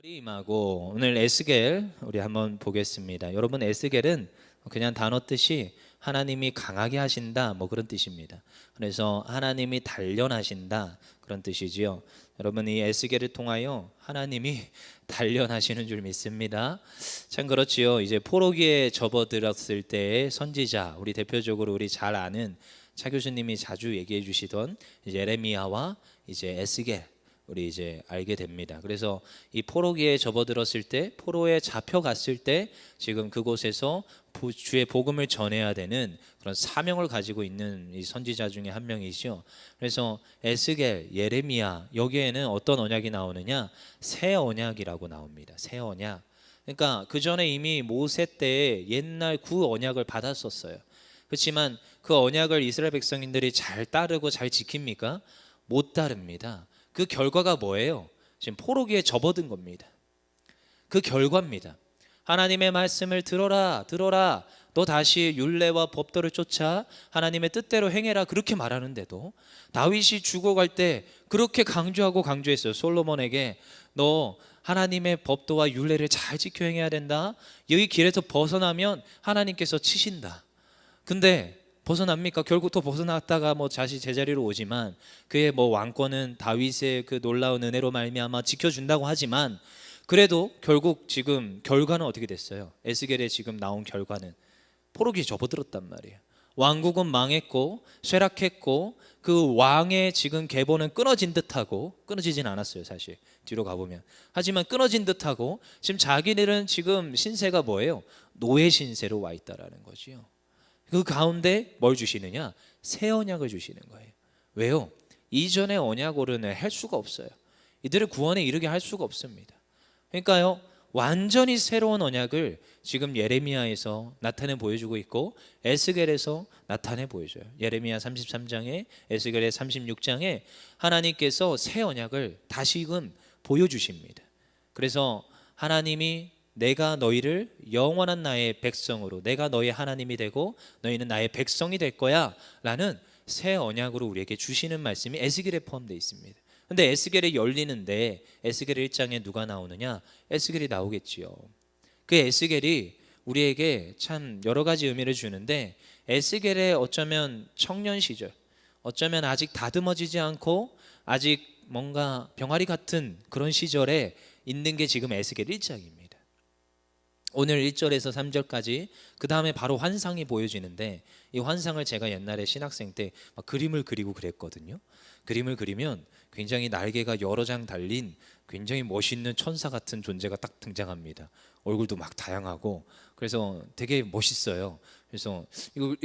임하고 오늘 에스겔 우리 한번 보겠습니다. 여러분, 에스겔은 그냥 단어 뜻이 하나님이 강하게 하신다 뭐 그런 뜻입니다. 그래서 하나님이 단련하신다 그런 뜻이지요. 여러분, 이 에스겔을 통하여 하나님이 단련하시는 줄 믿습니다. 참 그렇지요. 이제 포로기에 접어들었을 때의 선지자, 우리 대표적으로 우리 잘 아는 차 교수님이 자주 얘기해 주시던 예레미야와 이제 에스겔, 우리 이제 알게 됩니다. 그래서 이 포로기에 접어들었을 때, 포로에 잡혀갔을 때 지금 그곳에서 주의 복음을 전해야 되는 그런 사명을 가지고 있는 이 선지자 중에 한 명이죠. 그래서 에스겔, 예레미야, 여기에는 어떤 언약이 나오느냐? 새 언약이라고 나옵니다. 새 언약. 그러니까 그 전에 이미 모세 때에 옛날 구 언약을 받았었어요. 그렇지만 그 언약을 이스라엘 백성들이 잘 따르고 잘 지킵니까? 못 따릅니다. 그 결과가 뭐예요? 지금 포로기에 접어든 겁니다. 그 결과입니다. 하나님의 말씀을 들어라, 들어라. 너 다시 율례와 법도를 쫓아 하나님의 뜻대로 행해라. 그렇게 말하는데도 다윗이 죽어갈 때 그렇게 강조하고 강조했어요. 솔로몬에게 너 하나님의 법도와 율례를 잘 지켜 행해야 된다. 여기 길에서 벗어나면 하나님께서 치신다. 근데 벗어납니까? 결국 또 벗어났다가 뭐 다시 제자리로 오지만 그의 뭐 왕권은 다윗의 그 놀라운 은혜로 말미암아 지켜준다고 하지만 그래도 결국 지금 결과는 어떻게 됐어요? 에스겔에 지금 나온 결과는 포로기에 접어들었단 말이에요. 왕국은 망했고 쇠락했고 그 왕의 지금 계보는 끊어진 듯하고, 끊어지진 않았어요 사실 뒤로 가보면. 하지만 끊어진 듯하고 지금 자기들은 지금 신세가 뭐예요? 노예 신세로 와 있다라는 거지요. 그 가운데 뭘 주시느냐? 새 언약을 주시는 거예요. 왜요? 이전의 언약으로는 할 수가 없어요. 이들을 구원에 이르게 할 수가 없습니다. 그러니까요, 완전히 새로운 언약을 지금 예레미야에서 나타내 보여주고 있고 에스겔에서 나타내 보여줘요. 예레미야 33장에 에스겔의 36장에 하나님께서 새 언약을 다시금 보여주십니다. 그래서 하나님이 내가 너희를 영원한 나의 백성으로, 내가 너희 하나님이 되고 너희는 나의 백성이 될 거야 라는 새 언약으로 우리에게 주시는 말씀이 에스겔에 포함되어 있습니다. 근데 에스겔이 열리는데 에스겔 1장에 누가 나오느냐? 에스겔이 나오겠지요. 그 에스겔이 우리에게 참 여러 가지 의미를 주는데, 에스겔의 어쩌면 청년 시절, 어쩌면 아직 다듬어지지 않고 아직 뭔가 병아리 같은 그런 시절에 있는 게 지금 에스겔 1장입니다. 오늘 1절에서 3절까지 그 다음에 바로 환상이 보여지는데, 이 환상을 제가 옛날에 신학생 때 막 그림을 그리고 그랬거든요. 그림을 그리면 굉장히 날개가 여러 장 달린 굉장히 멋있는 천사 같은 존재가 딱 등장합니다. 얼굴도 막 다양하고 그래서 되게 멋있어요. 그래서 이거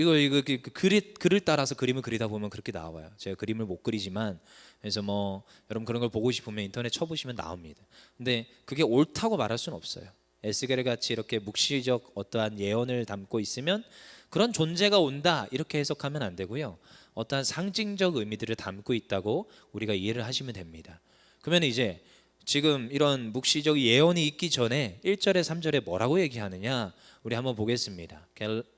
글을 따라서 그림을 그리다 보면 그렇게 나와요. 제가 그림을 못 그리지만, 그래서 뭐 여러분 그런 걸 보고 싶으면 인터넷 쳐보시면 나옵니다. 근데 그게 옳다고 말할 수는 없어요. 에스겔 같이 이렇게 묵시적 어떠한 예언을 담고 있으면 그런 존재가 온다 이렇게 해석하면 안 되고요, 어떠한 상징적 의미들을 담고 있다고 우리가 이해를 하시면 됩니다. 그러면 이제 지금 이런 묵시적 예언이 있기 전에 1절에 3절에 뭐라고 얘기하느냐, 우리 한번 보겠습니다.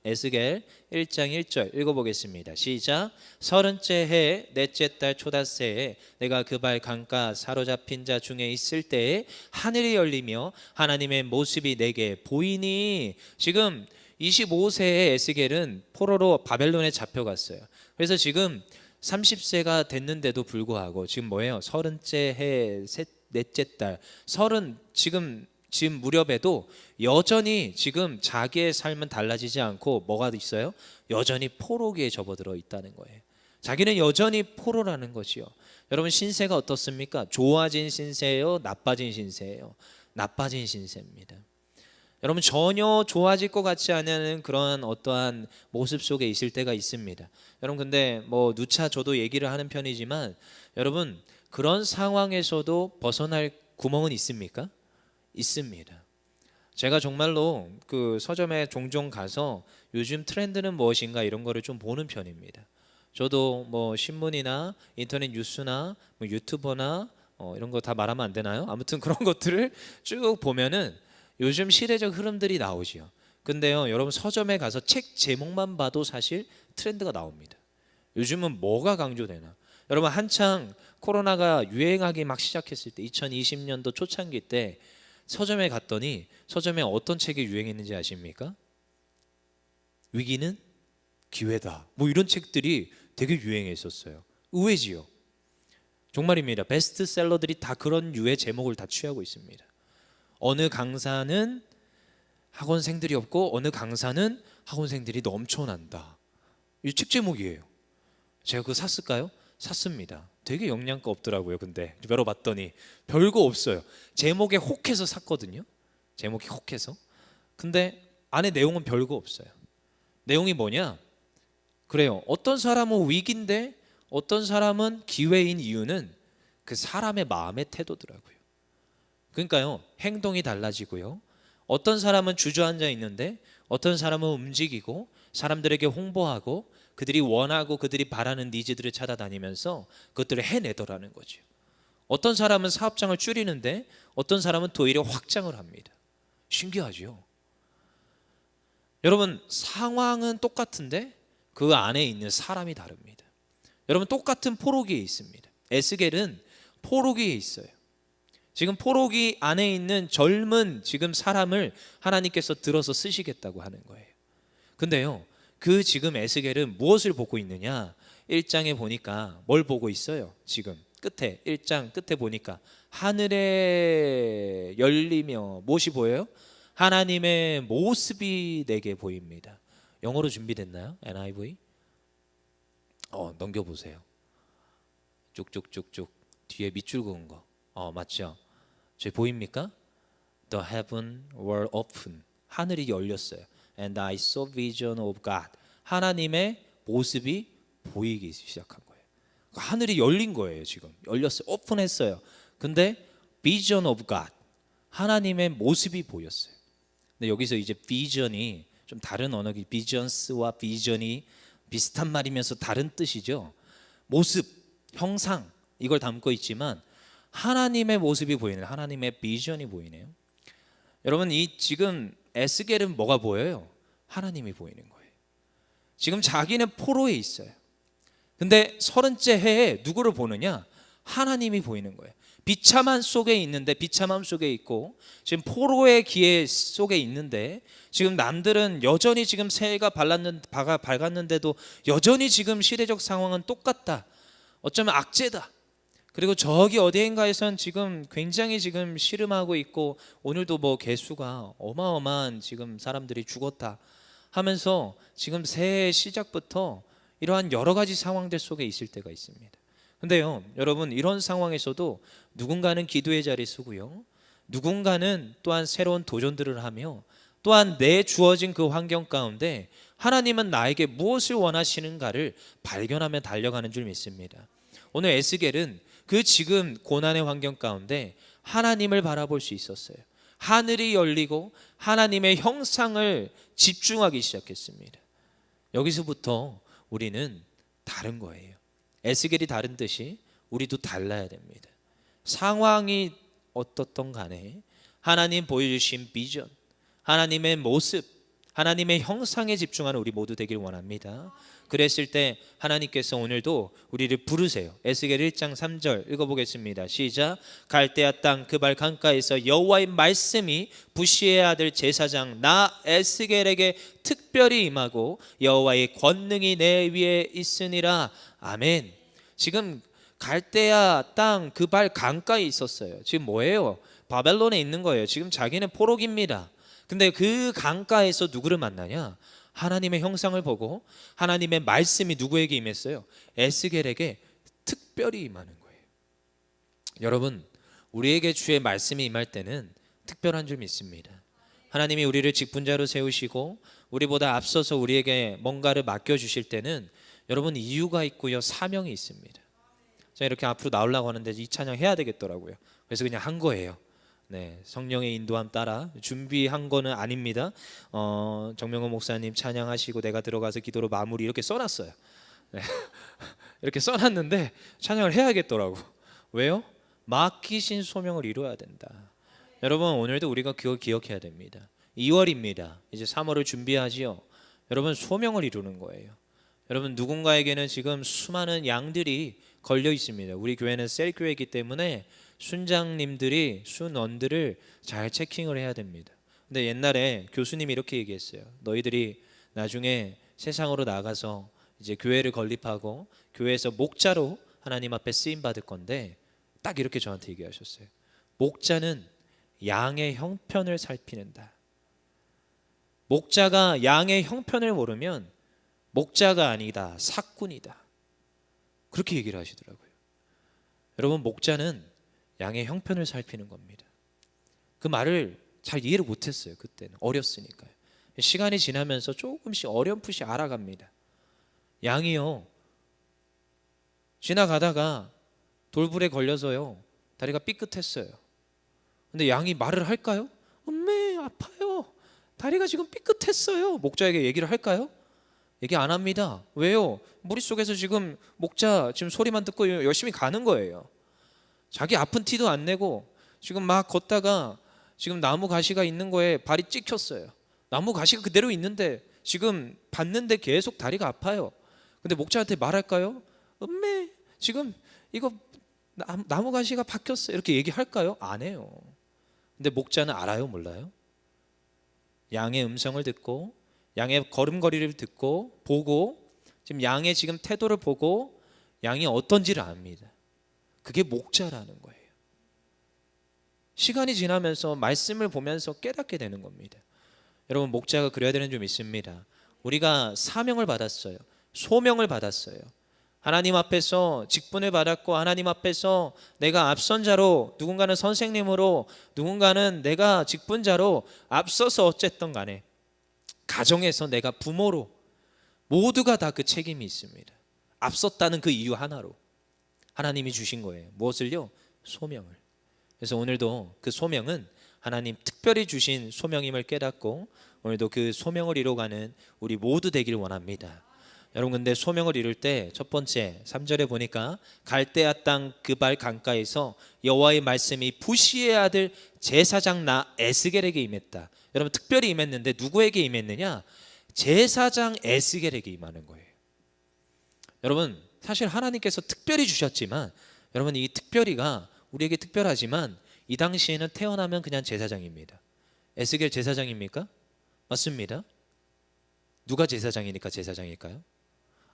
에스겔 1장 1절 읽어보겠습니다. 시작. 30째 해 넷째 달 초닷새에 내가 그 발 강가 사로잡힌 자 중에 있을 때에 하늘이 열리며 하나님의 모습이 내게 보이니. 지금 25세의 에스겔은 포로로 바벨론에 잡혀갔어요. 그래서 지금 30세가 됐는데도 불구하고 지금 뭐예요? 30째 해 넷째 달, 30 지금 무렵에도 여전히 지금 자기의 삶은 달라지지 않고 뭐가 있어요? 여전히 포로기에 접어들어 있다는 거예요. 자기는 여전히 포로라는 것이요. 여러분, 신세가 어떻습니까? 좋아진 신세예요? 나빠진 신세예요? 나빠진 신세입니다. 여러분, 전혀 좋아질 것 같지 않은 그런 어떠한 모습 속에 있을 때가 있습니다. 여러분, 근데 뭐 누차 저도 얘기를 하는 편이지만 여러분, 그런 상황에서도 벗어날 구멍은 있습니까? 있습니다. 제가 정말로 그 서점에 종종 가서 요즘 트렌드는 무엇인가 이런 거를 좀 보는 편입니다. 저도 뭐 신문이나 인터넷 뉴스나 뭐 유튜버나 이런 거 다 말하면 안 되나요? 아무튼 그런 것들을 쭉 보면은 요즘 시대적 흐름들이 나오지요. 근데요, 여러분 서점에 가서 책 제목만 봐도 사실 트렌드가 나옵니다. 요즘은 뭐가 강조되나? 여러분, 한창 코로나가 유행하기 막 시작했을 때 2020년도 초창기 때 서점에 갔더니 서점에 어떤 책이 유행했는지 아십니까? 위기는 기회다. 뭐 이런 책들이 되게 유행했었어요. 의외지요. 정말입니다. 베스트셀러들이 다 그런 유의 제목을 다 취하고 있습니다. 어느 강사는 학원생들이 없고 어느 강사는 학원생들이 넘쳐난다. 이 책 제목이에요. 제가 그거 샀을까요? 샀습니다. 되게 영양가 없더라고요. 근데 열어봤더니 별거 없어요. 제목에 혹해서 샀거든요. 제목이 혹해서. 근데 안에 내용은 별거 없어요. 내용이 뭐냐? 그래요. 어떤 사람은 위기인데 어떤 사람은 기회인 이유는 그 사람의 마음의 태도더라고요. 그러니까요, 행동이 달라지고요. 어떤 사람은 주저앉아 있는데 어떤 사람은 움직이고 사람들에게 홍보하고 그들이 원하고 그들이 바라는 니즈들을 찾아다니면서 그것들을 해내더라는 거죠. 어떤 사람은 사업장을 줄이는데 어떤 사람은 오히려 확장을 합니다. 신기하죠. 여러분, 상황은 똑같은데 그 안에 있는 사람이 다릅니다. 여러분, 똑같은 포로기에 있습니다. 에스겔은 포로기에 있어요. 지금 포로기 안에 있는 젊은 지금 사람을 하나님께서 들어서 쓰시겠다고 하는 거예요. 근데요, 그 지금 에스겔은 무엇을 보고 있느냐? 1장에 보니까 뭘 보고 있어요? 지금 끝에 1장 끝에 보니까 하늘에 열리며 무엇이 보여요? 하나님의 모습이 내게 보입니다. 영어로 준비됐나요? NIV? 넘겨보세요. 쭉쭉쭉쭉 뒤에 밑줄 그은 거. 맞죠? 저기 보입니까? The heaven were open. 하늘이 열렸어요. And I saw vision of God. 하나님의 모습이 보이기 시작한 거예요. 하늘이 열린 거예요. 지금 열렸어요. 오픈했어요. 근데 vision of God. 하나님의 모습이 보였어요. 근데 여기서 이제 vision이 좀 다른 언어기, visions와 vision이 비슷한 말이면서 다른 뜻이죠. 모습, 형상 이걸 담고 있지만 하나님의 모습이 보이는, 하나님의 비전이 보이네요. 여러분, 이 지금 에스겔은 뭐가 보여요? 하나님이 보이는 거예요. 지금 자기는 포로에 있어요. 근데 30째 해에 누구를 보느냐? 하나님이 보이는 거예요. 비참한 속에 있는데, 비참함 속에 있고 지금 포로의 기회 속에 있는데 지금 남들은 여전히 지금 새해가 밝았는데도 여전히 지금 시대적 상황은 똑같다. 어쩌면 악재다. 그리고 저기 어디인가에선 지금 굉장히 지금 씨름하고 있고 오늘도 뭐 개수가 어마어마한 지금 사람들이 죽었다 하면서 지금 새해 시작부터 이러한 여러 가지 상황들 속에 있을 때가 있습니다. 근데요, 여러분, 이런 상황에서도 누군가는 기도의 자리 쓰고요, 누군가는 또한 새로운 도전들을 하며 또한 내 주어진 그 환경 가운데 하나님은 나에게 무엇을 원하시는가를 발견하며 달려가는 줄 믿습니다. 오늘 에스겔은 그 지금 고난의 환경 가운데 하나님을 바라볼 수 있었어요. 하늘이 열리고 하나님의 형상을 집중하기 시작했습니다. 여기서부터 우리는 다른 거예요. 에스겔이 다른 듯이 우리도 달라야 됩니다. 상황이 어떻든 간에 하나님 보여주신 비전, 하나님의 모습, 하나님의 형상에 집중하는 우리 모두 되길 원합니다. 그랬을 때 하나님께서 오늘도 우리를 부르세요. 에스겔 1장 3절 읽어보겠습니다. 시작. 갈대아 땅 그발 강가에서 여호와의 말씀이 부시의 아들 제사장 나 에스겔에게 특별히 임하고 여호와의 권능이 내 위에 있으니라. 아멘. 지금 갈대아 땅 그발 강가에 있었어요. 지금 뭐예요? 바벨론에 있는 거예요. 지금 자기는 포로기입니다. 근데 그 강가에서 누구를 만나냐? 하나님의 형상을 보고 하나님의 말씀이 누구에게 임했어요? 에스겔에게 특별히 임하는 거예요. 여러분, 우리에게 주의 말씀이 임할 때는 특별한 줄 믿습니다. 하나님이 우리를 직분자로 세우시고 우리보다 앞서서 우리에게 뭔가를 맡겨주실 때는 여러분 이유가 있고요, 사명이 있습니다. 제가 이렇게 앞으로 나오려고 하는데 이 찬양 해야 되겠더라고요. 그래서 그냥 한 거예요. 네, 성령의 인도함 따라 준비한 거는 아닙니다. 정명호 목사님 찬양하시고 내가 들어가서 기도로 마무리 이렇게 써놨어요. 네. 이렇게 써놨는데 찬양을 해야겠더라고. 왜요? 맡기신 소명을 이루어야 된다. 여러분, 오늘도 우리가 그걸 기억해야 됩니다. 2월입니다. 이제 3월을 준비하지요. 여러분, 소명을 이루는 거예요. 여러분, 누군가에게는 지금 수많은 양들이 걸려 있습니다. 우리 교회는 셀교회이기 때문에 순장님들이 순원들을 잘 체킹을 해야 됩니다. 근데 옛날에 교수님이 이렇게 얘기했어요. 너희들이 나중에 세상으로 나가서 이제 교회를 건립하고 교회에서 목자로 하나님 앞에 쓰임 받을 건데 딱 이렇게 저한테 얘기하셨어요. 목자는 양의 형편을 살피는다. 목자가 양의 형편을 모르면 목자가 아니다, 사꾼이다. 그렇게 얘기를 하시더라고요. 여러분, 목자는 양의 형편을 살피는 겁니다. 그 말을 잘 이해를 못했어요. 그때는 어렸으니까요. 시간이 지나면서 조금씩 어렴풋이 알아갑니다. 양이요, 지나가다가 돌불에 걸려서요 다리가 삐끗했어요. 근데 양이 말을 할까요? 엄매 아파요, 다리가 지금 삐끗했어요. 목자에게 얘기를 할까요? 얘기 안 합니다. 왜요? 머릿속에서 지금 목자 지금 소리만 듣고 열심히 가는 거예요. 자기 아픈 티도 안 내고 지금 막 걷다가 지금 나무 가시가 있는 거에 발이 찍혔어요. 나무 가시가 그대로 있는데 지금 봤는데 계속 다리가 아파요. 근데 목자한테 말할까요? 엄매 지금 이거 나무 가시가 박혔어요. 이렇게 얘기할까요? 안 해요. 근데 목자는 알아요, 몰라요? 양의 음성을 듣고 양의 걸음걸이를 듣고 보고 지금 양의 지금 태도를 보고 양이 어떤지를 압니다. 그게 목자라는 거예요. 시간이 지나면서 말씀을 보면서 깨닫게 되는 겁니다. 여러분, 목자가 그래야 되는 점 있습니다. 우리가 사명을 받았어요. 소명을 받았어요. 하나님 앞에서 직분을 받았고 하나님 앞에서 내가 앞선 자로, 누군가는 선생님으로, 누군가는 내가 직분자로 앞서서 어쨌든 간에 가정에서 내가 부모로 모두가 다 그 책임이 있습니다. 앞섰다는 그 이유 하나로 하나님이 주신 거예요. 무엇을요? 소명을. 그래서 오늘도 그 소명은 하나님 특별히 주신 소명임을 깨닫고 오늘도 그 소명을 이뤄가는 우리 모두 되길 원합니다. 여러분, 근데 소명을 이룰 때 첫 번째 3절에 보니까 갈대아 땅 그발 강가에서 여호와의 말씀이 부시의 아들 제사장 나 에스겔에게 임했다. 여러분, 특별히 임했는데 누구에게 임했느냐? 제사장 에스겔에게 임하는 거예요. 여러분, 사실 하나님께서 특별히 주셨지만 여러분, 이 특별히가 우리에게 특별하지만 이 당시에는 태어나면 그냥 제사장입니다. 에스겔 제사장입니까? 맞습니다. 누가 제사장이니까 제사장일까요?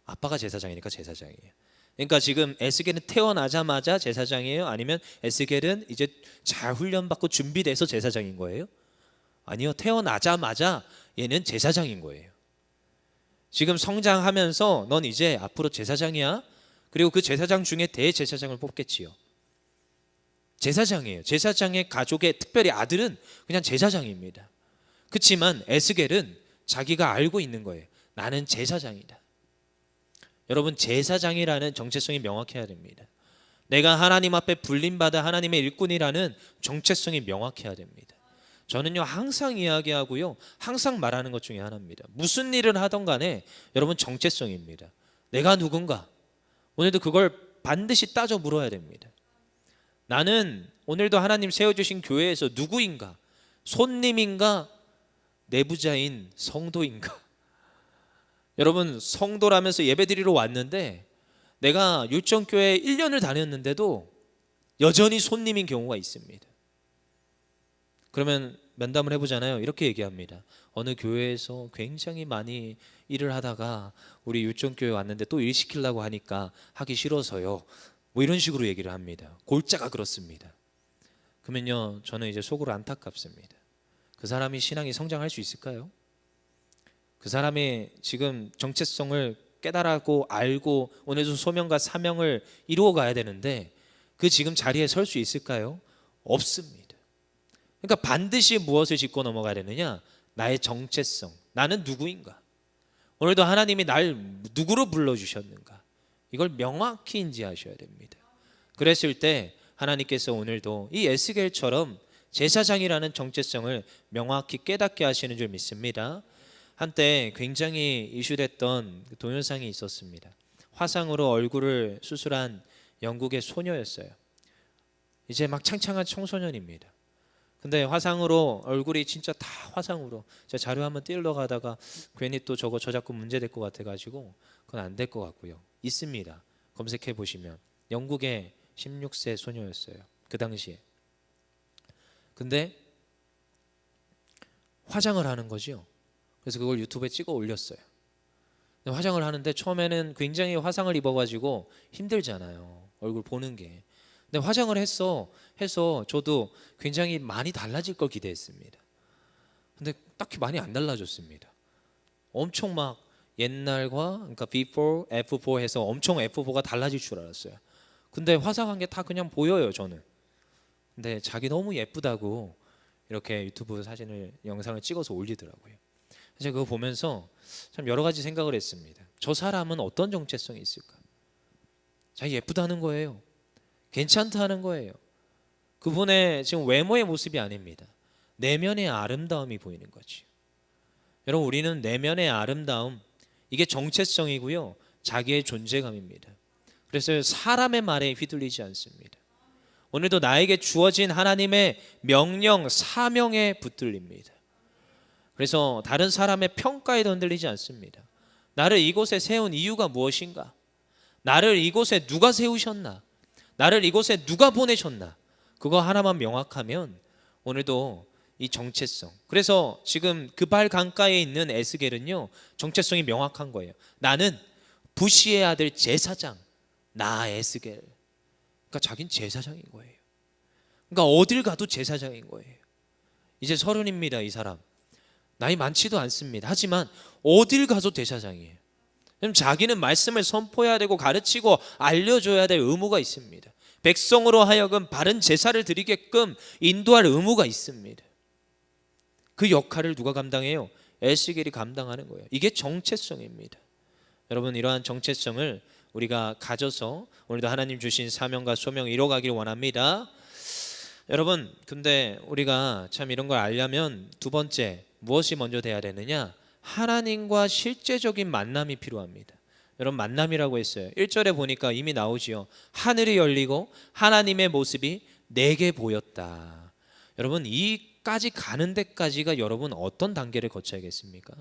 아빠가 제사장이니까 제사장이에요. 그러니까 지금 에스겔은 태어나자마자 제사장이에요? 아니면 에스겔은 이제 잘 훈련받고 준비돼서 제사장인 거예요? 아니요, 태어나자마자 얘는 제사장인 거예요. 지금 성장하면서 넌 이제 앞으로 제사장이야. 그리고 그 제사장 중에 대제사장을 뽑겠지요. 제사장이에요. 제사장의 가족의 특별히 아들은 그냥 제사장입니다. 그렇지만 에스겔은 자기가 알고 있는 거예요. 나는 제사장이다. 여러분, 제사장이라는 정체성이 명확해야 됩니다. 내가 하나님 앞에 불림받아 하나님의 일꾼이라는 정체성이 명확해야 됩니다. 저는요 항상 이야기하고요 항상 말하는 것 중에 하나입니다. 무슨 일을 하던 간에 여러분, 정체성입니다. 내가 누군가, 오늘도 그걸 반드시 따져 물어야 됩니다. 나는 오늘도 하나님 세워주신 교회에서 누구인가? 손님인가? 내부자인 성도인가? 여러분, 성도라면서 예배드리러 왔는데 내가 율정교회 1년을 다녔는데도 여전히 손님인 경우가 있습니다. 그러면 면담을 해보잖아요. 이렇게 얘기합니다. 어느 교회에서 굉장히 많이 일을 하다가 우리 율정교회 왔는데 또 일 시키려고 하니까 하기 싫어서요. 뭐 이런 식으로 얘기를 합니다. 골자가 그렇습니다. 그러면요 저는 이제 속으로 안타깝습니다. 그 사람이 신앙이 성장할 수 있을까요? 그 사람의 지금 정체성을 깨달고 알고 오늘도 소명과 사명을 이루어 가야 되는데 그 지금 자리에 설 수 있을까요? 없습니다. 그러니까 반드시 무엇을 짚고 넘어가야 되느냐? 나의 정체성, 나는 누구인가? 오늘도 하나님이 날 누구로 불러주셨는가? 이걸 명확히 인지하셔야 됩니다. 그랬을 때 하나님께서 오늘도 이 에스겔처럼 제사장이라는 정체성을 명확히 깨닫게 하시는 줄 믿습니다. 한때 굉장히 이슈됐던 동영상이 있었습니다. 화상으로 얼굴을 수술한 영국의 소녀였어요. 이제 막 창창한 청소년입니다. 근데 화상으로 얼굴이 진짜 다 화상으로, 제가 자료 한번 띄우러 가다가 괜히 또 저거 저작권 문제될 것 같아가지고 그건 안 될 것 같고요. 있습니다. 검색해 보시면 영국의 16세 소녀였어요. 그 당시에. 근데 화장을 하는 거죠. 그래서 그걸 유튜브에 찍어 올렸어요. 화장을 하는데 처음에는 굉장히 화상을 입어가지고 힘들잖아요, 얼굴 보는 게. 근데 화장을 해서 저도 굉장히 많이 달라질 걸 기대했습니다. 근데 딱히 많이 안 달라졌습니다. 엄청 막 옛날과, 그러니까 before, F4 해서 엄청 F4가 달라질 줄 알았어요. 근데 화장한 게 다 그냥 보여요, 저는. 근데 자기 너무 예쁘다고 이렇게 유튜브 영상을 찍어서 올리더라고요. 제가 그거 보면서 참 여러 가지 생각을 했습니다. 저 사람은 어떤 정체성이 있을까? 자기 예쁘다는 거예요. 괜찮다는 거예요. 그분의 지금 외모의 모습이 아닙니다. 내면의 아름다움이 보이는 거지. 여러분, 우리는 내면의 아름다움, 이게 정체성이고요, 자기의 존재감입니다. 그래서 사람의 말에 휘둘리지 않습니다. 오늘도 나에게 주어진 하나님의 명령, 사명에 붙들립니다. 그래서 다른 사람의 평가에 흔들리지 않습니다. 나를 이곳에 세운 이유가 무엇인가? 나를 이곳에 누가 세우셨나? 나를 이곳에 누가 보내셨나? 그거 하나만 명확하면 오늘도 이 정체성. 그래서 지금 그 발 강가에 있는 에스겔은요, 정체성이 명확한 거예요. 나는 부시의 아들 제사장, 나 에스겔. 그러니까 자기는 제사장인 거예요. 그러니까 어딜 가도 제사장인 거예요. 이제 30입니다, 이 사람. 나이 많지도 않습니다. 하지만 어딜 가도 제사장이에요. 그럼 자기는 말씀을 선포해야 되고 가르치고 알려줘야 될 의무가 있습니다. 백성으로 하여금 바른 제사를 드리게끔 인도할 의무가 있습니다. 그 역할을 누가 감당해요? 에스겔이 감당하는 거예요. 이게 정체성입니다. 여러분, 이러한 정체성을 우리가 가져서 오늘도 하나님 주신 사명과 소명을 이뤄가길 원합니다. 여러분, 근데 우리가 참 이런 걸 알려면 두 번째, 무엇이 먼저 돼야 되느냐? 하나님과 실제적인 만남이 필요합니다. 여러분, 만남이라고 했어요. 1절에 보니까 이미 나오지요. 하늘이 열리고 하나님의 모습이 내게 보였다. 여러분, 이까지 가는 데까지가 여러분 어떤 단계를 거쳐야겠습니까?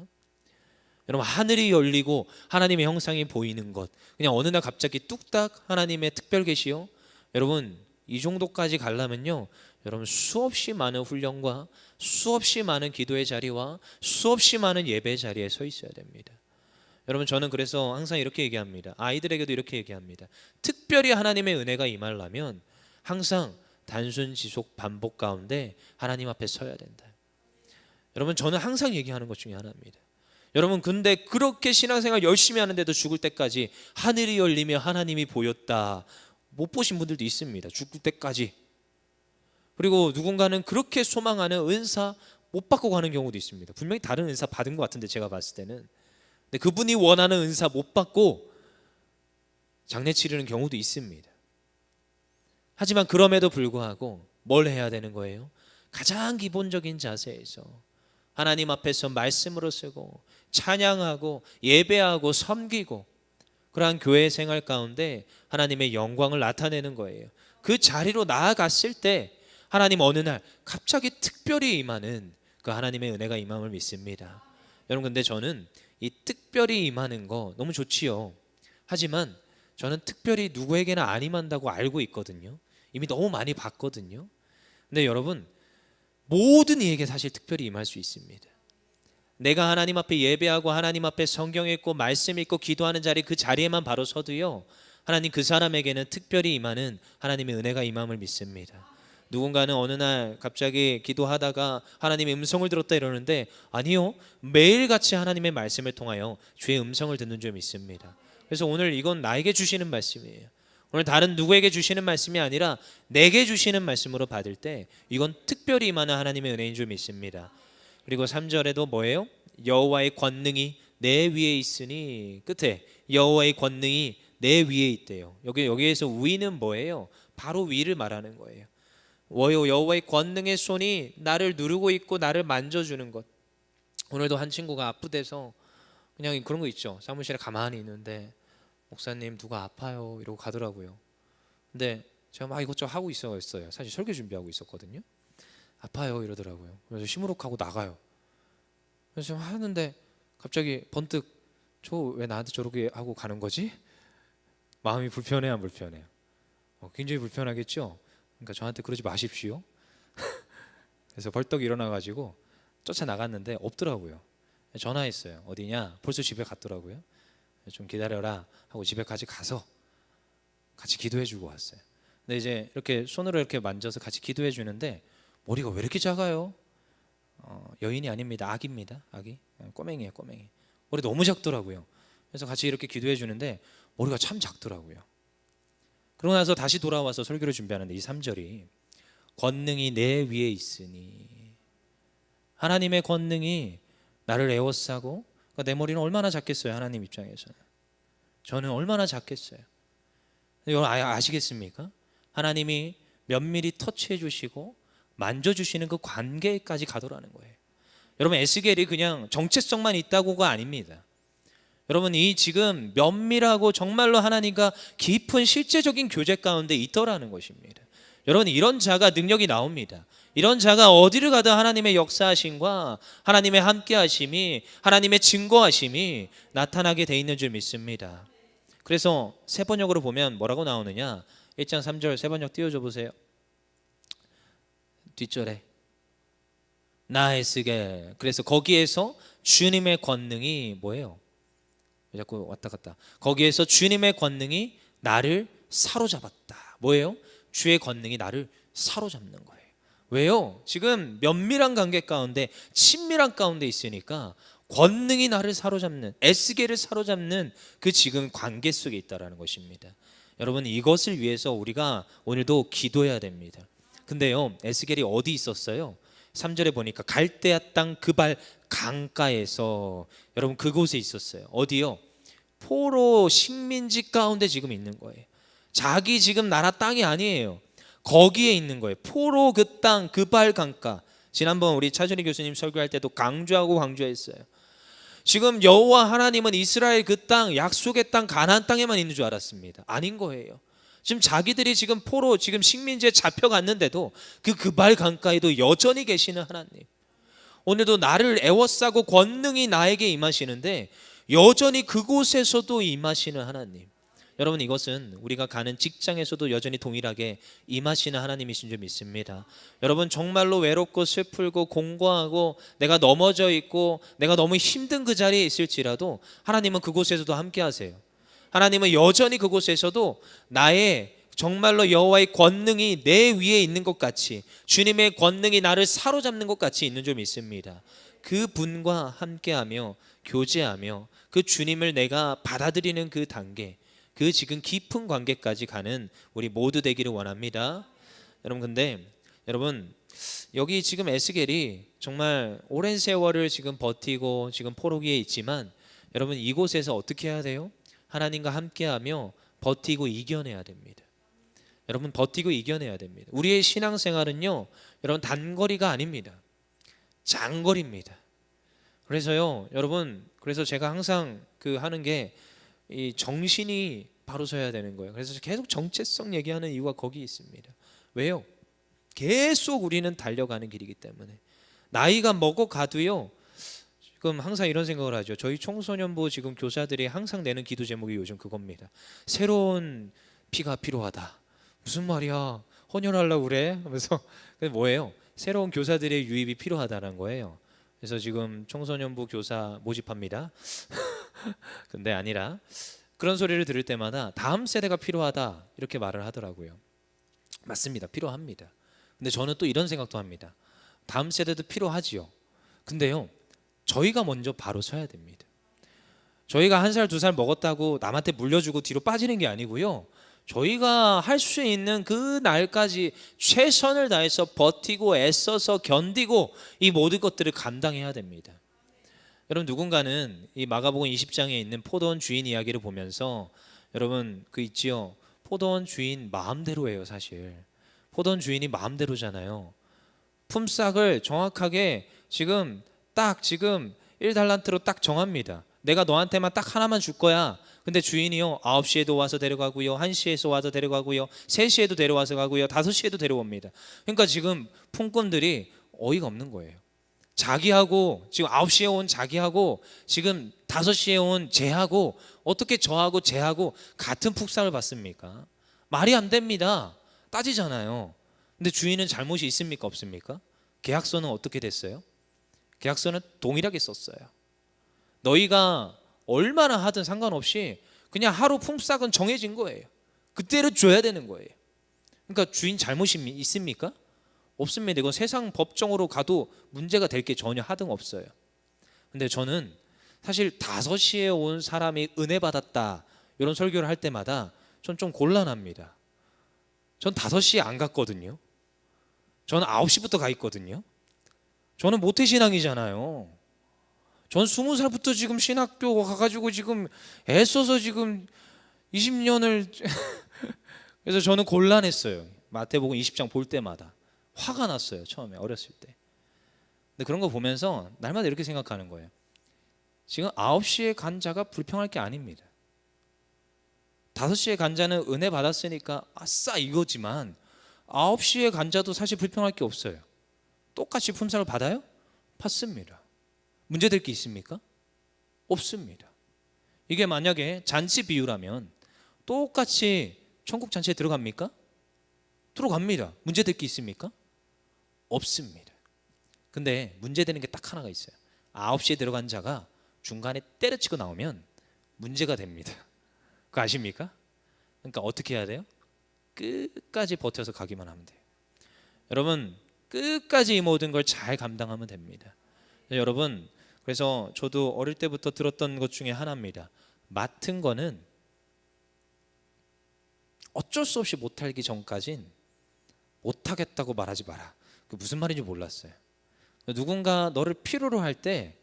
여러분, 하늘이 열리고 하나님의 형상이 보이는 것, 그냥 어느 날 갑자기 뚝딱 하나님의 특별 계시요? 여러분, 이 정도까지 가려면요, 여러분 수없이 많은 훈련과 수없이 많은 기도의 자리와 수없이 많은 예배의 자리에 서 있어야 됩니다. 여러분, 저는 그래서 항상 이렇게 얘기합니다. 아이들에게도 이렇게 얘기합니다. 특별히 하나님의 은혜가 임하려면 항상 단순 지속 반복 가운데 하나님 앞에 서야 된다. 여러분, 저는 항상 얘기하는 것 중에 하나입니다. 여러분, 근데 그렇게 신앙생활 열심히 하는데도 죽을 때까지 하늘이 열리며 하나님이 보였다, 못 보신 분들도 있습니다. 죽을 때까지. 그리고 누군가는 그렇게 소망하는 은사 못 받고 가는 경우도 있습니다. 분명히 다른 은사 받은 것 같은데, 제가 봤을 때는. 근데 그분이 원하는 은사 못 받고 장례 치르는 경우도 있습니다. 하지만 그럼에도 불구하고 뭘 해야 되는 거예요? 가장 기본적인 자세에서 하나님 앞에서 말씀으로 쓰고 찬양하고 예배하고 섬기고, 그러한 교회 생활 가운데 하나님의 영광을 나타내는 거예요. 그 자리로 나아갔을 때 하나님 어느 날 갑자기 특별히 임하는 그 하나님의 은혜가 임함을 믿습니다. 여러분, 근데 저는 이 특별히 임하는 거 너무 좋지요. 하지만 저는 특별히 누구에게나 안 임한다고 알고 있거든요. 이미 너무 많이 봤거든요. 근데 여러분, 모든 이에게 사실 특별히 임할 수 있습니다. 내가 하나님 앞에 예배하고 하나님 앞에 성경 읽고 말씀 읽고 기도하는 자리, 그 자리에만 바로 서도요, 하나님 그 사람에게는 특별히 임하는 하나님의 은혜가 임함을 믿습니다. 누군가는 어느 날 갑자기 기도하다가 하나님의 음성을 들었다 이러는데, 아니요, 매일같이 하나님의 말씀을 통하여 주의 음성을 듣는 줄 믿습니다. 그래서 오늘 이건 나에게 주시는 말씀이에요. 오늘 다른 누구에게 주시는 말씀이 아니라 내게 주시는 말씀으로 받을 때 이건 특별히 임하는 하나님의 은혜인 줄 믿습니다. 그리고 3절에도 뭐예요? 여호와의 권능이 내 위에 있으니, 끝에 여호와의 권능이 내 위에 있대요. 여기에서 위는 뭐예요? 바로 위를 말하는 거예요. 여호와의 권능의 손이 나를 누르고 있고 나를 만져주는 것. 오늘도 한 친구가 아프대서 그냥 그런 거 있죠. 사무실에 가만히 있는데 목사님 누가 아파요 이러고 가더라고요. 근데 제가 막 이것저것 하고 있었어요. 사실 설교 준비하고 있었거든요. 아파요 이러더라고요. 그래서 시무룩하고 나가요. 그래서 좀 하는데 갑자기 번뜩, 저 왜 나한테 저렇게 하고 가는 거지? 마음이 불편해요, 안 불편해요? 굉장히 불편하겠죠. 그러니까 저한테 그러지 마십시오. 그래서 벌떡 일어나가지고 쫓아나갔는데 없더라고요. 전화했어요. 어디냐? 벌써 집에 갔더라고요. 좀 기다려라 하고 집에까지 가서 같이 기도해주고 왔어요. 근데 이제 이렇게 손으로 이렇게 만져서 같이 기도해 주는데 머리가 왜 이렇게 작아요? 여인이 아닙니다. 아기입니다. 아기. 꼬맹이에요. 꼬맹이. 머리 너무 작더라고요. 그래서 같이 이렇게 기도해 주는데 머리가 참 작더라고요. 그러고 나서 다시 돌아와서 설교를 준비하는데 이 3절이 권능이 내 위에 있으니, 하나님의 권능이 나를 에워싸고, 그러니까 내 머리는 얼마나 작겠어요. 하나님 입장에서는 저는 얼마나 작겠어요. 여러분 아시겠습니까? 하나님이 면밀히 터치해 주시고 만져주시는 그 관계까지 가더라는 거예요. 여러분 에스겔이 그냥 정체성만 있다고가 아닙니다. 여러분 이 지금 면밀하고 정말로 하나님과 깊은 실제적인 교제 가운데 있더라는 것입니다. 여러분 이런 자가 능력이 나옵니다. 이런 자가 어디를 가든 하나님의 역사하심과 하나님의 함께하심이, 하나님의 증거하심이 나타나게 돼 있는 줄 믿습니다. 그래서 세 번역으로 보면 뭐라고 나오느냐? 1장 3절 세 번역 띄워줘 보세요. 뒷절에 나 에스겔. 그래서 거기에서 주님의 권능이 뭐예요? 왜 자꾸 왔다 갔다. 거기에서 주님의 권능이 나를 사로잡았다. 뭐예요? 주의 권능이 나를 사로잡는 거예요. 왜요? 지금 면밀한 관계 가운데, 친밀한 가운데 있으니까 권능이 나를 사로잡는, 에스겔을 사로잡는 그 지금 관계 속에 있다라는 것입니다. 여러분 이것을 위해서 우리가 오늘도 기도해야 됩니다. 근데요 에스겔이 어디 있었어요? 3절에 보니까 갈대아 땅 그발 강가에서, 여러분 그곳에 있었어요. 어디요? 포로 식민지 가운데 지금 있는 거예요. 자기 지금 나라 땅이 아니에요. 거기에 있는 거예요. 포로 그 땅 그발 강가. 지난번 우리 차준희 교수님 설교할 때도 강조하고 강조했어요. 지금 여호와 하나님은 이스라엘 그 땅, 약속의 땅, 가나안 땅에만 있는 줄 알았습니다. 아닌 거예요. 지금 자기들이 지금 포로, 지금 식민지에 잡혀갔는데도 그 그발 강가에도 여전히 계시는 하나님. 오늘도 나를 에워싸고 권능이 나에게 임하시는데 여전히 그곳에서도 임하시는 하나님. 여러분 이것은 우리가 가는 직장에서도 여전히 동일하게 임하시는 하나님이신 줄 믿습니다. 여러분 정말로 외롭고 슬프고 공고하고 내가 넘어져 있고 내가 너무 힘든 그 자리에 있을지라도 하나님은 그곳에서도 함께 하세요. 하나님은 여전히 그곳에서도 나의 정말로 여호와의 권능이 내 위에 있는 것 같이, 주님의 권능이 나를 사로잡는 것 같이 있는 줄 믿습니다. 그 분과 함께하며 교제하며 그 주님을 내가 받아들이는 그 단계, 그 지금 깊은 관계까지 가는 우리 모두 되기를 원합니다. 여러분 근데 여러분 여기 지금 에스겔이 정말 오랜 세월을 지금 버티고 지금 포로기에 있지만 여러분 이곳에서 어떻게 해야 돼요? 하나님과 함께하며 버티고 이겨내야 됩니다. 여러분 버티고 이겨내야 됩니다. 우리의 신앙생활은요 여러분 단거리가 아닙니다. 장거리입니다. 그래서요 여러분, 그래서 제가 항상 그 하는 게 이 정신이 바로 서야 되는 거예요. 그래서 계속 정체성 얘기하는 이유가 거기 있습니다. 왜요? 계속 우리는 달려가는 길이기 때문에. 나이가 먹어가도요 지금 항상 이런 생각을 하죠. 저희 청소년부 지금 교사들이 항상 내는 기도 제목이 요즘 그겁니다. 새로운 피가 필요하다. 무슨 말이야? 헌혈하려고 그래? 하면서 뭐예요? 새로운 교사들의 유입이 필요하다는 거예요. 그래서 지금 청소년부 교사 모집합니다. 근데 아니라 그런 소리를 들을 때마다 다음 세대가 필요하다 이렇게 말을 하더라고요. 맞습니다. 필요합니다. 근데 저는 또 이런 생각도 합니다. 다음 세대도 필요하지요. 근데요 저희가 먼저 바로 서야 됩니다. 저희가 1살 2살 먹었다고 남한테 물려주고 뒤로 빠지는 게 아니고요, 저희가 할 수 있는 그 날까지 최선을 다해서 버티고 애써서 견디고 이 모든 것들을 감당해야 됩니다. 여러분 누군가는 이 마가복음 20장에 있는 포도원 주인 이야기를 보면서 여러분 그 있지요, 포도원 주인 마음대로예요. 사실 포도원 주인이 마음대로잖아요. 품삯을 정확하게 지금 딱 지금 1달란트로 딱 정합니다. 내가 너한테만 딱 하나만 줄 거야. 근데 주인이요 9시에도 와서 데려가고요, 1시에서 와서 데려가고요, 3시에도 데려와서 가고요, 5시에도 데려옵니다. 그러니까 지금 품꾼들이 어이가 없는 거예요. 자기하고 지금 9시에 온 자기하고 지금 5시에 온 쟤하고 어떻게 저하고 쟤하고 같은 품삯을 받습니까? 말이 안 됩니다. 따지잖아요. 근데 주인은 잘못이 있습니까? 없습니까? 계약서는 어떻게 됐어요? 계약서는 동일하게 썼어요. 너희가 얼마나 하든 상관없이 그냥 하루 품삯은 정해진 거예요. 그때를 줘야 되는 거예요. 그러니까 주인 잘못이 있습니까? 없습니다. 이건 세상 법정으로 가도 문제가 될 게 전혀 하등없어요. 근데 저는 사실 5시에 온 사람이 은혜 받았다 이런 설교를 할 때마다 전 좀 곤란합니다. 전 5시에 안 갔거든요. 저는 9시부터 가 있거든요. 저는 모태신앙이잖아요. 전 20살부터 지금 신학교 가가지고 지금 애써서 지금 20년을 그래서 저는 곤란했어요. 마태복음 20장 볼 때마다 화가 났어요. 처음에 어렸을 때. 근데 그런 거 보면서 날마다 이렇게 생각하는 거예요. 지금 9시에 간 자가 불평할 게 아닙니다. 5시에 간 자는 은혜 받았으니까 아싸 이거지만 9시에 간 자도 사실 불평할 게 없어요. 똑같이 품삯을 받아요? 받습니다. 문제될 게 있습니까? 없습니다. 이게 만약에 잔치 비유라면 똑같이 천국 잔치에 들어갑니까? 들어갑니다. 문제될 게 있습니까? 없습니다. 근데 문제되는 게 딱 하나가 있어요. 9시에 들어간 자가 중간에 때려치고 나오면 문제가 됩니다. 그거 아십니까? 그러니까 어떻게 해야 돼요? 끝까지 버텨서 가기만 하면 돼요. 여러분 끝까지 이 모든 걸 잘 감당하면 됩니다. 여러분 그래서 저도 어릴 때부터 들었던 것 중에 하나입니다. 맡은 거는 어쩔 수 없이 못하기 전까진 못하겠다고 말하지 마라. 그 무슨 말인지 몰랐어요. 누군가 너를 필요로 할 때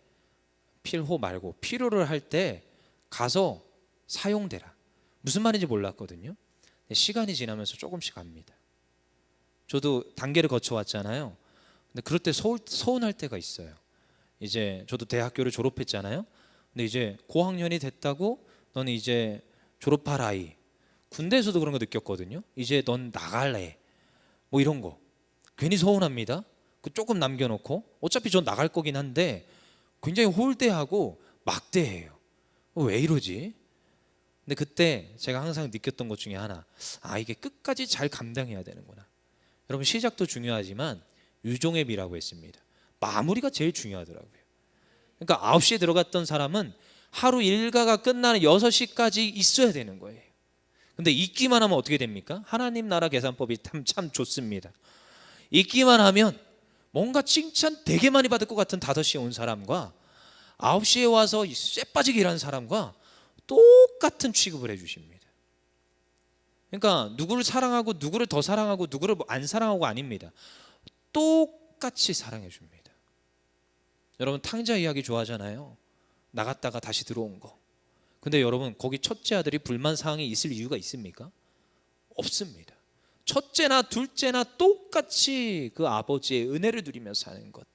필호 말고 필요를 할 때 가서 사용되라. 무슨 말인지 몰랐거든요. 시간이 지나면서 조금씩 압니다. 저도 단계를 거쳐왔잖아요. 근데 그럴 때 서운할 때가 있어요. 이제 저도 대학교를 졸업했잖아요. 근데 이제 고학년이 됐다고 너는 이제 졸업할 아이. 군대에서도 그런 거 느꼈거든요. 이제 넌 나갈래. 뭐 이런 거. 괜히 서운합니다. 그 조금 남겨놓고 어차피 전 나갈 거긴 한데 굉장히 홀대하고 막대해요. 왜 이러지? 근데 그때 제가 항상 느꼈던 것 중에 하나, 이게 끝까지 잘 감당해야 되는구나. 여러분 시작도 중요하지만 유종의 미라고 했습니다. 마무리가 제일 중요하더라고요. 그러니까 9시에 들어갔던 사람은 하루 일과가 끝나는 6시까지 있어야 되는 거예요. 근데 있기만 하면 어떻게 됩니까? 하나님 나라 계산법이 참 좋습니다. 있기만 하면 뭔가 칭찬 되게 많이 받을 것 같은 5시에 온 사람과 9시에 와서 쇠 빠지게 일하는 사람과 똑같은 취급을 해주십니다. 그러니까 누구를 사랑하고 누구를 더 사랑하고 누구를 안 사랑하고 아닙니다. 똑같이 사랑해 줍니다. 여러분 탕자 이야기 좋아하잖아요. 나갔다가 다시 들어온 거. 근데 여러분 거기 첫째 아들이 불만 사항이 있을 이유가 있습니까? 없습니다. 첫째나 둘째나 똑같이 그 아버지의 은혜를 누리며 사는 것,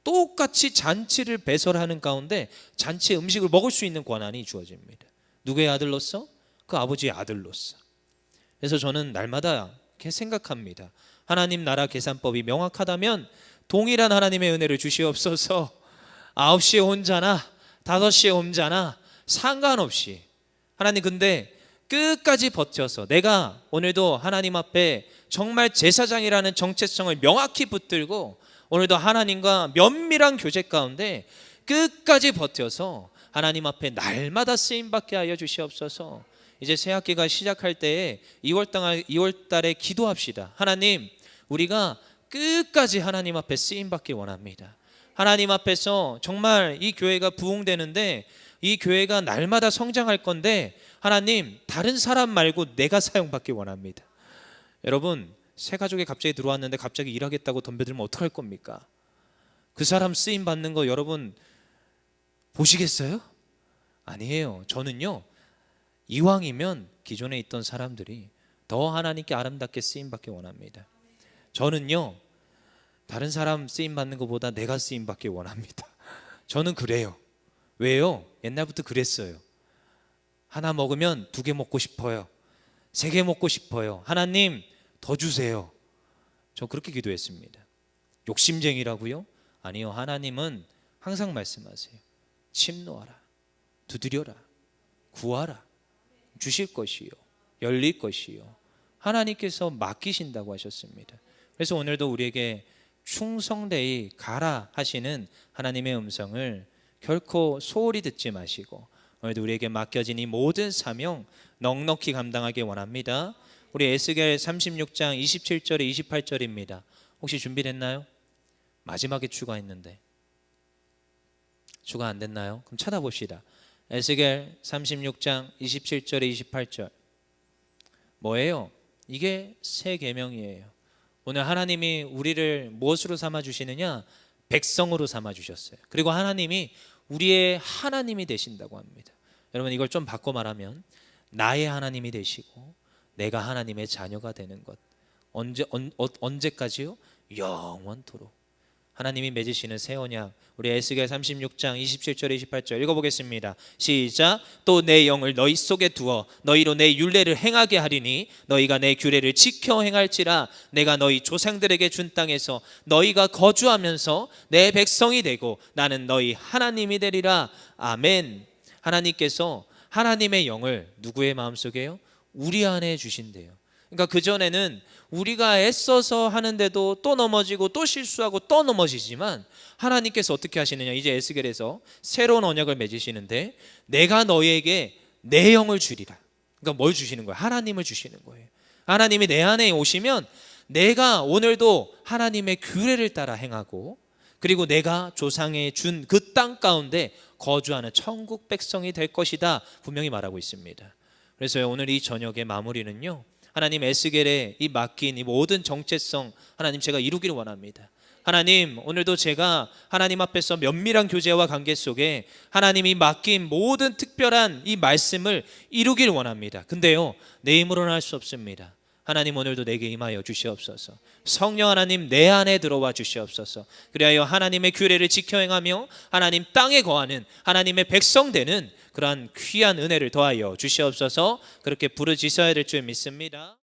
똑같이 잔치를 배설하는 가운데 잔치의 음식을 먹을 수 있는 권한이 주어집니다. 누구의 아들로서? 그 아버지의 아들로서. 그래서 저는 날마다 이렇게 생각합니다. 하나님 나라 계산법이 명확하다면 동일한 하나님의 은혜를 주시옵소서. 9시에 온 자나 5시에 온 자나 상관없이 하나님, 근데 끝까지 버텨서 내가 오늘도 하나님 앞에 정말 제사장이라는 정체성을 명확히 붙들고 오늘도 하나님과 면밀한 교제 가운데 끝까지 버텨서 하나님 앞에 날마다 쓰임받게 하여 주시옵소서. 이제 새학기가 시작할 때에 2월 달에 기도합시다. 하나님, 우리가 끝까지 하나님 앞에 쓰임받기 원합니다. 하나님 앞에서 정말 이 교회가 부흥되는데 이 교회가 날마다 성장할 건데 하나님, 다른 사람 말고 내가 사용받기 원합니다. 여러분, 새 가족이 갑자기 들어왔는데 갑자기 일하겠다고 덤벼들면 어떡할 겁니까? 그 사람 쓰임 받는 거 여러분 보시겠어요? 아니에요. 저는요, 이왕이면 기존에 있던 사람들이 더 하나님께 아름답게 쓰임 받기 원합니다. 저는요, 다른 사람 쓰임 받는 것보다 내가 쓰임 받기 원합니다. 저는 그래요. 왜요? 옛날부터 그랬어요. 하나 먹으면 2개 먹고 싶어요. 3개 먹고 싶어요. 하나님 더 주세요. 저 그렇게 기도했습니다. 욕심쟁이라고요? 아니요. 하나님은 항상 말씀하세요. 침노하라, 두드려라, 구하라, 주실 것이요, 열릴 것이요, 하나님께서 맡기신다고 하셨습니다. 그래서 오늘도 우리에게 충성되이 가라 하시는 하나님의 음성을 결코 소홀히 듣지 마시고 오늘도 우리에게 맡겨진 이 모든 사명 넉넉히 감당하기 원합니다. 우리 에스겔 36장 27절에 28절입니다. 혹시 준비됐나요? 마지막에 추가했는데 추가 안 됐나요? 그럼 찾아봅시다. 에스겔 36장 27절에 28절 뭐예요? 이게 새 계명이에요. 오늘 하나님이 우리를 무엇으로 삼아 주시느냐? 백성으로 삼아 주셨어요. 그리고 하나님이 우리의 하나님이 되신다고 합니다. 여러분 이걸 좀 바꿔 말하면 나의 하나님이 되시고 내가 하나님의 자녀가 되는 것. 언제까지요? 영원토록. 하나님이 맺으시는 새 언약. 우리 에스겔 36장 27절 28절 읽어보겠습니다. 시작. 또 내 영을 너희 속에 두어 너희로 내 율례를 행하게 하리니 너희가 내 규례를 지켜 행할지라 내가 너희 조상들에게 준 땅에서 너희가 거주하면서 내 백성이 되고 나는 너희 하나님이 되리라. 아멘. 하나님께서 하나님의 영을 누구의 마음속에요? 우리 안에 주신대요. 그러니까 그전에는 우리가 애써서 하는데도 또 넘어지고 또 실수하고 또 넘어지지만 하나님께서 어떻게 하시느냐? 이제 에스겔에서 새로운 언약을 맺으시는데 내가 너희에게 내 영을 주리라. 그러니까 뭘 주시는 거예요? 하나님을 주시는 거예요. 하나님이 내 안에 오시면 내가 오늘도 하나님의 규례를 따라 행하고 그리고 내가 조상에 준 그 땅 가운데 거주하는 천국 백성이 될 것이다 분명히 말하고 있습니다. 그래서 오늘 이 저녁의 마무리는요, 하나님 에스겔에 이 맡긴 이 모든 정체성 하나님 제가 이루기를 원합니다. 하나님 오늘도 제가 하나님 앞에서 면밀한 교제와 관계 속에 하나님이 맡긴 모든 특별한 이 말씀을 이루기를 원합니다. 근데요 내 힘으로는 할 수 없습니다. 하나님 오늘도 내게 임하여 주시옵소서. 성령 하나님 내 안에 들어와 주시옵소서. 그리하여 하나님의 규례를 지켜 행하며 하나님 땅에 거하는 하나님의 백성 되는 그러한 귀한 은혜를 더하여 주시옵소서. 그렇게 부르짖어야 될 줄 믿습니다.